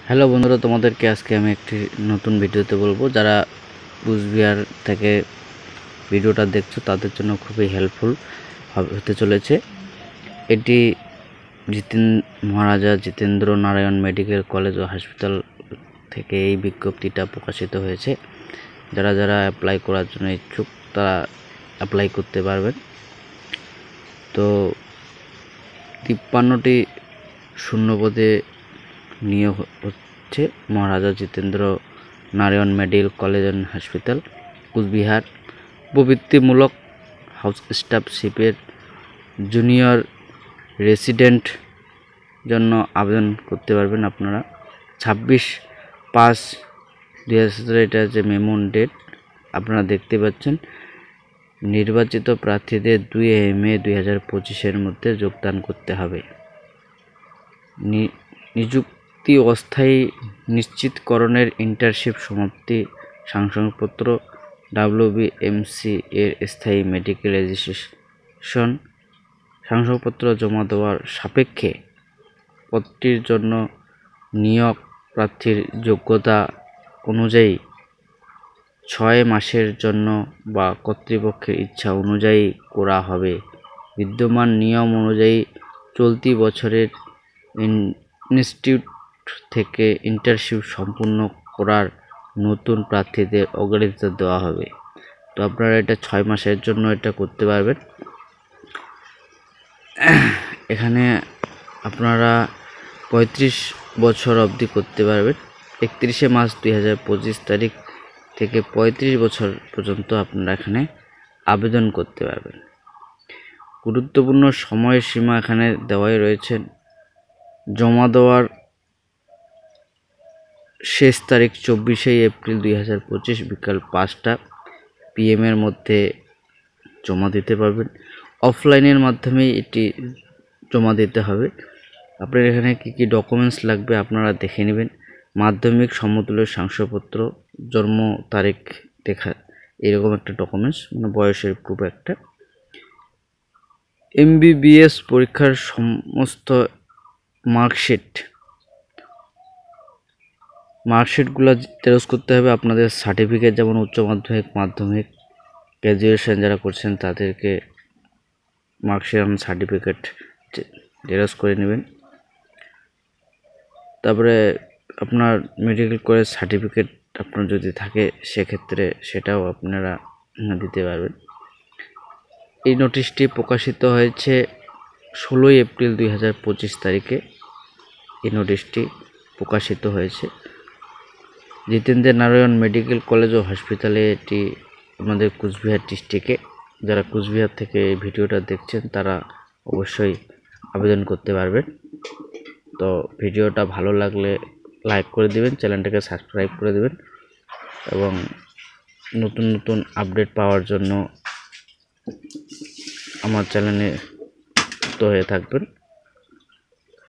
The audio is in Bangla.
হ্যালো বন্ধুরা, তোমাদেরকে আজকে আমি একটি নতুন ভিডিওতে বলবো। যারা কুচবিহার থেকে ভিডিওটা দেখছো তাদের জন্য খুবই হেল্পফুল হতে চলেছে। এটি মহারাজা জিতেন্দ্র নারায়ণ মেডিকেল কলেজ ও হসপিটাল থেকে এই বিজ্ঞপ্তিটা প্রকাশিত হয়েছে। যারা যারা অ্যাপ্লাই করার জন্য ইচ্ছুক তারা অ্যাপ্লাই করতে পারবেন। তো 53টি শূন্যপদে নিয়োগ হচ্ছে Maharaja Jitendra Narayan medical college and hospital Coochbehar. প্রবৃত্তিমূলক হাউস স্টাফশিপের জুনিয়র রেসিডেন্ট জন্য আবেদন করতে পারবেন আপনারা। 26/5/2017 এটা যে মেমো ডেট আপনারা দেখতে পাচ্ছেন। নির্বাচিত প্রার্থীদের 2 মে 2025 মধ্যে যোগদান করতে হবে। নিযুক্তি অস্থায়ী নিশ্চিতকরণের ইন্টার্নশিপ সমাপ্তি শংসাপত্র WBMC এর স্থায়ী মেডিকেল রেজিস্ট্রেশন শংসাপত্র জমা দেওয়ার সাপেক্ষে পদটির জন্য নিয়োগ প্রার্থীর যোগ্যতা অনুযায়ী 6 মাসের জন্য বা কর্তৃপক্ষের ইচ্ছা অনুযায়ী করা হবে। বিদ্যমান নিয়ম অনুযায়ী চলতি বছরের ইনস্টিটিউট থেকে ইন্টার্নশিপ সম্পূর্ণ করার নতুন প্রার্থীদের অগ্রাধিকার দেওয়া হবে। তো আপনারা এটা 6 মাসের জন্য এটা করতে পারবেন। এখানে আপনারা 35 বছর অবধি করতে পারবেন। 31 মার্চ 2025 তারিখ থেকে 35 বছর পর্যন্ত আপনারা এখানে আবেদন করতে পারবেন। গুরুত্বপূর্ণ সময়সীমা এখানে দেওয়াই রয়েছে। জমা দেওয়ার শেষ তারিখ 24 এপ্রিল 2025 বিকাল 5টা PM এর মধ্যে জমা দিতে পারবেন। অফলাইনের মাধ্যমে এটি জমা দিতে হবে। আপনার এখানে কি কি ডকুমেন্টস লাগবে আপনারা দেখে নেবেন। মাধ্যমিক সমতুল্য শংসাপত্র, জন্ম তারিখ দেখা, এরকম একটা ডকুমেন্টস, মানে বয়সের প্রুফ একটা। MBBS পরীক্ষার সমস্ত মার্কশিটগুলো জেরক্স করতে হবে। আপনাদের সার্টিফিকেট যেমন উচ্চ মাধ্যমিক, মাধ্যমিক, গ্র্যাজুয়েশন যারা করছেন তাদেরকে মার্কশিট এবং সার্টিফিকেট জেরক্স করে নেবেন। তারপরে আপনার মেডিকেল কলেজ সার্টিফিকেট আপনার যদি থাকে সেক্ষেত্রে সেটাও আপনারা দিতে পারবেন। এই নোটিশটি প্রকাশিত হয়েছে 16 এপ্রিল 2025 তারিখে। এই নোটিশটি প্রকাশিত হয়েছে জিতেন্দ্র নারায়ণ মেডিকেল কলেজ ও হসপিটালে। এটি আমাদের কুচবিহার ডিস্ট্রিক্টে। যারা কুচবিহার থেকে এই ভিডিওটা দেখছেন তারা অবশ্যই আবেদন করতে পারবেন। তো ভিডিওটা ভালো লাগলে লাইক করে দিবেন, চ্যানেলটাকে সাবস্ক্রাইব করে দিবেন এবং নতুন নতুন আপডেট পাওয়ার জন্য আমার চ্যানেলে যুক্ত হয়ে থাকবেন।